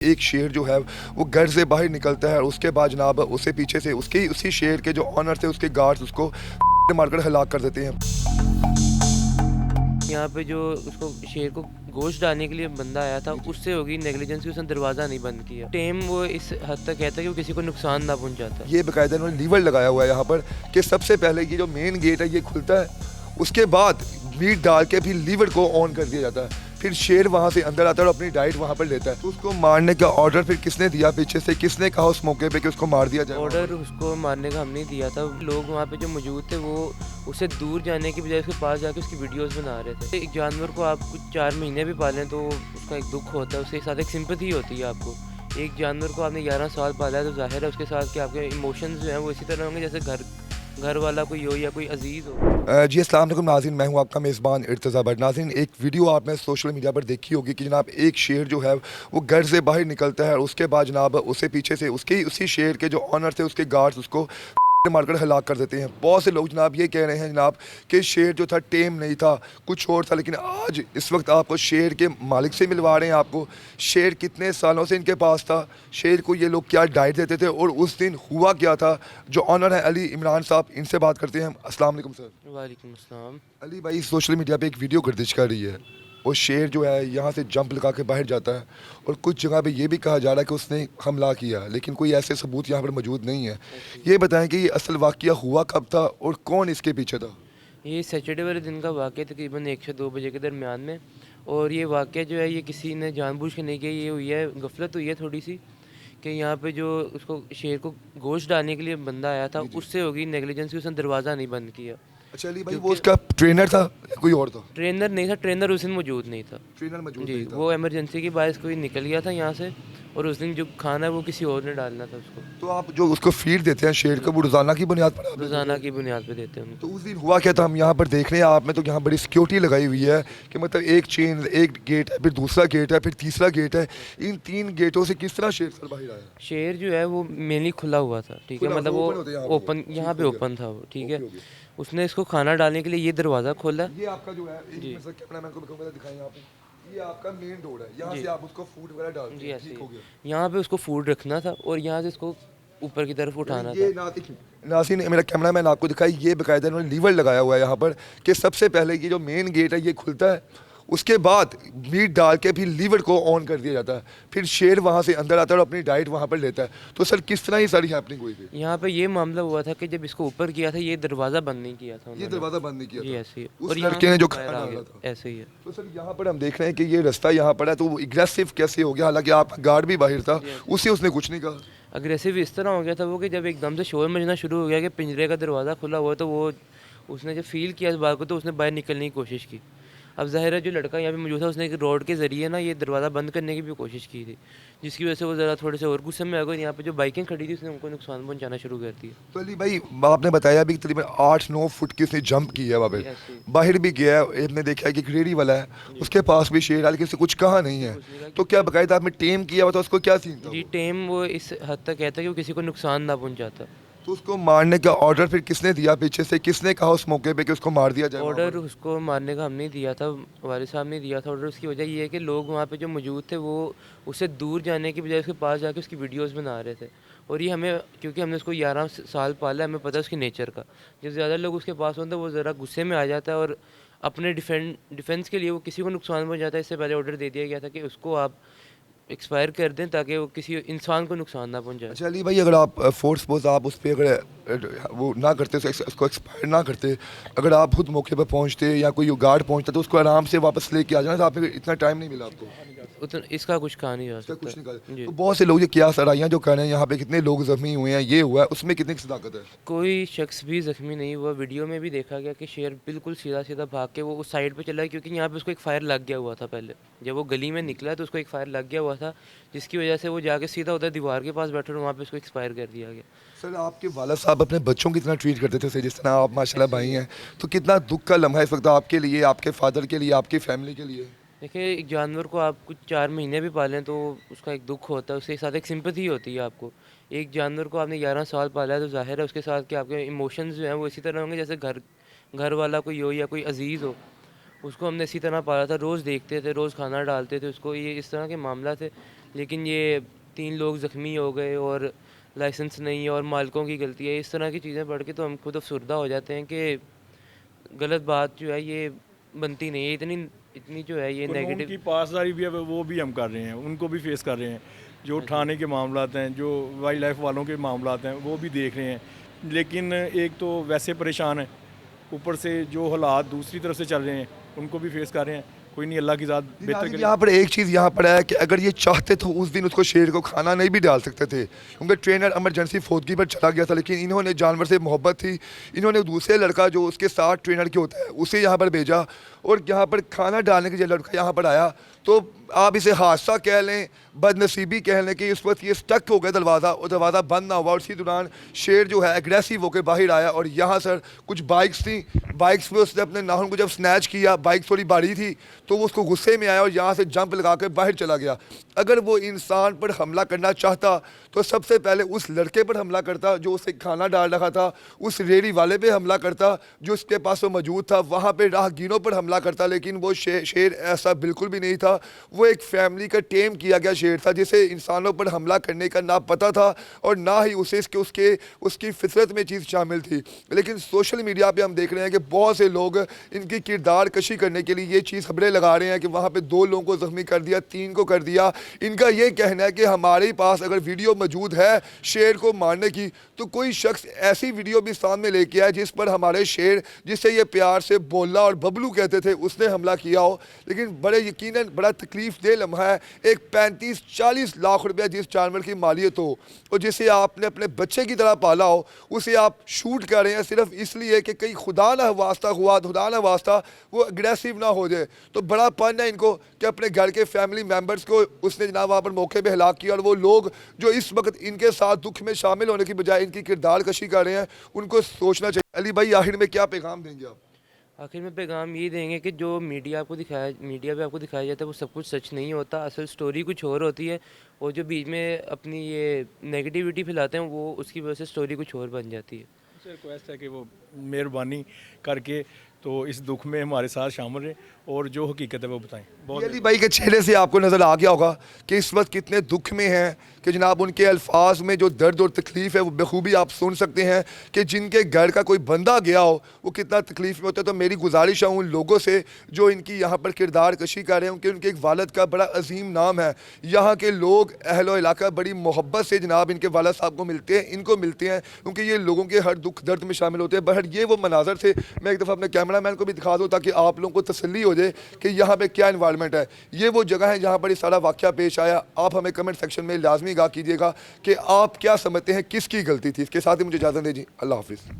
एक शेर जो है वो घर से बाहर निकलता है और उसके बाद जनाब उसे पीछे से उसके उसी शेर के जो ऑनर थे उसके गार्ड्स उसको मारकर हलाक कर देते हैं। यहाँ पे जो उसको शेर को गोश्त डालने के लिए बंदा आया था उससे होगी नेग्लिजेंस की, उसने दरवाज़ा नहीं बंद किया। टेम वो इस हद तक कहता है कि वो किसी को नुकसान ना पहुँचाता। ये बाकायदा इन्होंने लीवर लगाया हुआ है यहाँ पर कि सबसे पहले ये जो मेन गेट है ये खुलता है, उसके बाद मीट डाल के फिर लीवर को ऑन कर दिया जाता है, फिर शेर वहाँ से अंदर आता है और अपनी डाइट वहाँ पर लेता है। तो उसको मारने का ऑर्डर फिर किसने दिया, पीछे से किसने कहा उस मौके पे कि उसको मार दिया जाए? ऑर्डर उसको मारने का हमने ही दिया था। लोग वहाँ पे जो मौजूद थे वो उससे दूर जाने की बजाय उसके पास जाके उसकी वीडियोस बना रहे थे। एक जानवर को आप कुछ 4 महीने भी पालें तो उसका एक दुख होता है, उसके साथ एक सिंपैथी होती है आपको। एक जानवर को आपने 11 साल पाला है तो ज़ाहिर है उसके साथ कि आपके इमोशंस जो हैं वो इसी तरह होंगे जैसे घर वाला कोई हो या कोई अजीज़ हो। जी अस्सलाम वालेकुम नाज़रीन, मैं हूँ आपका मेज़बान इर्तज़ा भट्ट। नाज़रीन, एक वीडियो आपने सोशल मीडिया पर देखी होगी कि जनाब एक शेर जो है वो घर से बाहर निकलता है और उसके बाद जनाब उसे पीछे से उसके उसी शेर के जो ऑनर थे उसके गार्ड्स उसको मारकर हलाक कर देते हैं। बहुत से लोग जनाब ये कह रहे हैं जनाब कि शेर जो था टेम नहीं था, कुछ और था, लेकिन आज इस वक्त आपको शेर के मालिक से मिलवा रहे हैं। आपको शेर कितने सालों से इनके पास था, शेर को ये लोग क्या डाइट देते थे और उस दिन हुआ क्या था। जो ऑनर है अली इमरान साहब, इनसे बात करते हैं हम। अस्सलाम वालेकुम सर। वालेकुम अस्सलाम। अली भाई, सोशल मीडिया पे एक वीडियो गर्दिश कर रही है, वो शेर जो है यहाँ से जंप लगा के बाहर जाता है और कुछ जगह पे ये भी कहा जा रहा है कि उसने हमला किया, लेकिन कोई ऐसे सबूत यहाँ पर मौजूद नहीं है। ये बताएं कि ये असल वाक़या हुआ कब था और कौन इसके पीछे था? ये सैटरडे वाले दिन का वाक़या तकरीबन 1 से 2 बजे के दरमियान में। और ये वाक़या जो है ये किसी ने जानबूझ के नहीं किया, ये हुई है गफलत हुई है थोड़ी सी कि यहाँ पे जो उसको शेर को गोश्त डालने के लिए बंदा आया था जी जी। उससे होगी नेग्लिजेंस की, उसने दरवाज़ा नहीं बंद किया। अच्छा अली भाई, वो क्योंकि उसका ट्रेनर था या कोई और था? ट्रेनर नहीं था, ट्रेनर उस दिन मौजूद नहीं था। ट्रेनर मौजूद जी, नहीं था। वो इमरजेंसी की बायस कोई निकल गया था यहाँ से और उस दिन जो खाना है वो किसी और ने डालना था उसको। तो आप जो उसको फीड देते हैं शेर को, वो रोज़ाना की बुनियाद पर आप देते रोज़ाना हैं? की बुनियाद पे देते हैं तो उनको। उस दिन हुआ क्या था, हम यहाँ पर देख रहे हैं आप में तो यहाँ बड़ी सिक्योरिटी लगाई हुई है कि मतलब एक चेन, एक गेट है, फिर दूसरा गेट है, फिर तीसरा गेट है। इन 3 गेटों से किस तरह शेर सर बाहर आया? शेर जो है वो मेनली खुला हुआ था, ठीक है, खुला मतलब वो ओपन होते हैं यहाँ पे, वो ओपन, ठीक यहाँ पे हो गया। ओपन था वो, ठीक है। Okay okay. उसने इसको खाना डालने के लिए ये दरवाज़ा खोला। ये आपका जो है, एक जी मिनट सर कैमरा मैन को कहूँगा दिखाएं यहाँ पे, ये आपका मेन डोर है, यहाँ जी से आप उसको फूड वगैरह डालते जी हैं, ऐसे ठीक ही हो गया। यहाँ पे उसको फूड रखना था और यहाँ से इसको ऊपर की तरफ यानी उठाना ये था। नासिन, मेरा कैमरा मैन आपको दिखाई, ये बाकायदा इन्होंने लीवर लगाया हुआ है यहाँ पर कि सबसे पहले ये जो मेन गेट है ये खुलता है, उसके बाद मीट डाल के फिर लीवर को ऑन कर दिया जाता है, फिर शेर वहाँ से अंदर आता है और अपनी डाइट वहाँ पर लेता है। तो सर किस तरह ये सारी हैपनिंग हुई थी? यहाँ पे ये मामला हुआ था कि जब इसको ऊपर किया था ये दरवाज़ा बंद नहीं किया था ये उन्होंने। दरवाज़ा बंद नहीं किया जी था ऐसे ही, उस और यहाँ लड़के से ने जो बाहर खाना आ डाला गया, था। ऐसे ही है। तो सर यहाँ पर हम देख रहे हैं कि ये रास्ता यहाँ पर है, तो वो एग्रेसिव कैसे हो गया, हालांकि आपका गार्ड भी बाहर था, जी ऐसे ही। उससे उसने कुछ नहीं कहा? अग्रेसिव इस तरह हो गया था वो कि जब एकदम से शोर मचना शुरू हो गया कि पिंजरे का दरवाज़ा खुला हुआ, तो वो उसने जब फील किया इस बात को तो उसने बाहर निकलने की कोशिश की। अब ज़ाहिर है जो लड़का यहाँ पे मौजूद था उसने एक रॉड के ज़रिए ना ये दरवाज़ा बंद करने की भी कोशिश की थी, जिसकी वजह से वो ज़रा थोड़े से और गुस्से में आ गए। यहाँ पे जो बाइकें खड़ी थी उसने उनको नुकसान पहुँचाना शुरू कर दिया। तो अली भाई, आपने बताया अभी तकरीबन 8-9 फुट की उसने जंप की है वहाँ जी पे, ऐसे ही। बाहर भी गया है, आपने देखा है कि एक रेडी वाला है, जी उसके पास भी शेर है, लेकिन उसने कुछ कहा नहीं है। कुछ नहीं कहा तो क्योंकि क्या बाकायदा आपने टेम किया हुआ था उसको, क्या सीन था जी वो? टेम वो इस हद तक कहता है कि वो किसी को नुकसान ना पहुँचाता। तो उसको मारने का ऑर्डर फिर किसने दिया, पीछे से किसने कहा उस मौके पे कि उसको मार दिया जाए वहाँ ऑर्डर पर? उसको मारने का हमने दिया था, वालिद साहब ने दिया था ऑर्डर। उसकी वजह ये है कि लोग वहाँ पे जो मौजूद थे वो उससे दूर जाने की बजाय उसके पास जाके उसकी वीडियोस बना रहे थे। और ये हमें, क्योंकि हमने उसको 11 साल पाला है, हमें पता है उसकी नेचर का। जब ज़्यादा लोग उसके पास होते हैं वो ज़रा गुस्से में आ जाता है और अपने डिफेंस के लिए वो किसी को नुकसान पहुँचाता है। इससे पहले ऑर्डर दे दिया गया था कि उसको आप एक्सपायर कर दें ताकि वो किसी इंसान को नुकसान ना पहुँचाए। अच्छा अली भाई, अगर आप फोर्स सपोज आप उस पर अगर वो ना करते, उसको एक्सपायर ना करते, अगर आप खुद मौके पर पहुंचते या कोई गार्ड पहुंचता तो उसको आराम से वापस लेके आ जाना था, आपने इतना टाइम नहीं मिला आपको? उतना इसका कुछ कहा नहीं जा इसका सकता। कुछ नहीं कहा। जी। तो बहुत से लोग ये क्या सराइयाँ जो कर रहे हैं यहाँ पे, कितने लोग जख्मी हुए हैं, ये हुआ है, उसमें कितनी सदाकत है? कोई शख्स भी ज़ख्मी नहीं हुआ। वीडियो में भी देखा गया कि शेर बिल्कुल सीधा-सीधा भाग के वो उस साइड पे चला गया, क्योंकि यहाँ पे उसको एक फ़ायर लग गया हुआ था पहले। जब वो गली में निकला तो उसको एक फ़ायर लग गया हुआ था, जिसकी वजह से वो जाके सीधा उधर दीवार के पास बैठा और वहाँ पे उसको एक्सपायर कर दिया गया। सर, आपके वाला साहब अपने बच्चों की तरह ट्रीट करते थे सर, जिस तरह आप माशाल्लाह ऐसे भाई ही हैं, तो कितना दुख का लम्हा है इस वक्त आपके लिए, आपके फादर के लिए, आपकी फैमिली के लिए? देखिए, एक जानवर को आप कुछ 4 महीने भी पालें तो उसका एक दुख होता है, उसके साथ एक सिंपैथी होती है आपको। एक जानवर को आपने 11 साल पाला है तो ज़ाहिर है उसके साथ कि आपके इमोशंस जो हैं वो इसी तरह होंगे जैसे घर वाला कोई हो या कोई अजीज़ हो। उसको हमने इसी तरह पाला था, रोज़ देखते थे, रोज़ खाना डालते थे उसको, ये इस तरह के मामला थे। लेकिन ये 3 लोग ज़ख्मी हो गए और लाइसेंस नहीं है और मालिकों की गलती है। इस तरह की चीज़ें पढ़ के तो हम खुद अफसुर्दा हो जाते हैं कि गलत बात जो है ये बनती नहीं है। इतनी इतनी जो है ये कानून की नेगेटिव। पासदारी भी है वो भी हम कर रहे हैं, उनको भी फेस कर रहे हैं। जो थाने के मामलात हैं, जो वाइल्ड लाइफ वालों के मामलात हैं, वो भी देख रहे हैं। लेकिन एक तो वैसे परेशान है, ऊपर से जो हालात दूसरी तरफ से चल रहे हैं उनको भी फेस कर रहे हैं। कोई नहीं, अल्लाह की ज़ात बेहतर नाज़रीन, करे। यहाँ पर एक चीज़ यहाँ पर है कि अगर ये चाहते तो उस दिन उसको शेर को खाना नहीं भी डाल सकते थे, क्योंकि ट्रेनर इमरजेंसी फौतगी पर चला गया था। लेकिन इन्होंने जानवर से मोहब्बत थी, इन्होंने दूसरे लड़का जो उसके साथ ट्रेनर के होता है उसे यहाँ पर भेजा और यहाँ पर खाना डालने के लिए लड़का यहाँ पर आया। तो आप इसे हादसा कह लें, बदनसीबी कह लें कि इस वक्त ये स्टक हो गया दरवाज़ा और दरवाज़ा बंद ना हुआ और इसी दौरान शेर जो है एग्रेसिव होकर बाहर आया। और यहाँ सर कुछ बाइक्स थी, बाइक्स में उसने अपने नाखून को जब स्नैच किया, बाइक थोड़ी भारी थी तो वो उसको गुस्से में आया और यहाँ से जंप लगा कर बाहर चला गया। अगर वो इंसान पर हमला करना चाहता तो सबसे पहले उस लड़के पर हमला करता जो उसे खाना डाल रखा था, उस रेडी वाले पे हमला करता जो उसके पास वो मौजूद था, वहाँ पे राहगीरों पर हमला करता। लेकिन वो शेर ऐसा बिल्कुल भी नहीं था। वो एक फैमिली का टेम किया गया शेर था जिसे इंसानों पर हमला करने का ना पता था और ना ही उसे उसकी फितरत में चीज़ शामिल थी। लेकिन सोशल मीडिया पे हम देख रहे हैं कि बहुत से लोग इनकी किरदार कशी करने के लिए ये चीज़ खबरें लगा रहे हैं कि वहाँ पे 2 लोगों को ज़ख्मी कर दिया, 3 को कर दिया। इनका ये कहना है कि हमारे पास अगर वीडियो मौजूद है शेर को मारने की तो कोई शख्स ऐसी वीडियो भी सामने लेके आए जिस पर हमारे शेर, जिससे ये प्यार से बोला और बबलू कहते थे, उसने हमला किया हो। लेकिन बड़े यकीनन बड़ा तकलीफ दे लम्हा है, एक 35-40 लाख रुपया जिस जानवर की मालियत हो और जिसे आपने अपने बच्चे की तरह पाला हो, उसे आप शूट कर रहे हैं सिर्फ इसलिए कि कहीं खुदा ना वास्ता वो अग्रेसिव ना हो जाए। तो बड़ा पन है इनको कि अपने घर के फैमिली मेम्बर्स को उसने जनाब वहाँ पर मौके पे हलाक किया और वो लोग जो इस वक्त इनके साथ दुख में शामिल होने की बजाय इनकी किरदार कशी कर रहे हैं उनको सोचना चाहिए। अली भाई, आखिर में क्या पैगाम देंगे आप? आखिर में पैगाम ये देंगे कि जो मीडिया पे आपको दिखाया जाता है वो सब कुछ सच नहीं होता। असल स्टोरी कुछ और होती है और जो बीच में अपनी ये नेगेटिविटी फैलाते हैं वो उसकी वजह से स्टोरी कुछ और बन जाती है। उनसे रिक्वेस्ट है कि वो मेहरबानी करके तो इस दुख में हमारे साथ शामिल रहें और जो हकीकत है वो बताएं। बहुत अली भाई के चेहरे से आपको नज़र आ गया होगा कि इस वक्त कितने दुख में हैं कि जनाब उनके अल्फाज में जो दर्द और तकलीफ़ है वो बखूबी आप सुन सकते हैं कि जिनके घर का कोई बंदा गया हो वो कितना तकलीफ़ में होता है। तो मेरी गुजारिश है उन लोगों से जो इनकी यहाँ पर किरदार कशी कर रहे हैं, उनके एक वालद का बड़ा अजीम नाम है। यहाँ के लोग अहलो इलाका बड़ी मोहब्बत से जनाब इनके वालद साहब को मिलते हैं, इनको मिलते हैं, क्योंकि ये लोगों के हर दुख दर्द में शामिल होते हैं। बहर ये वो मनाजर थे, मैं एक दफ़ा अपने कैमरामैन को भी दिखा दूँ ताकि आप लोगों को तसल्ली हो जाए कि यहाँ पे क्या इन्वायरमेंट है। ये वो जगह है जहाँ पर ये सारा वाक़या पेश आया। आप हमें कमेंट सेक्शन में लाजमी आगाह कीजिएगा कि आप क्या समझते हैं किसकी गलती थी। इसके साथ ही मुझे इजाज़त दीजिए। अल्लाह हाफिज़।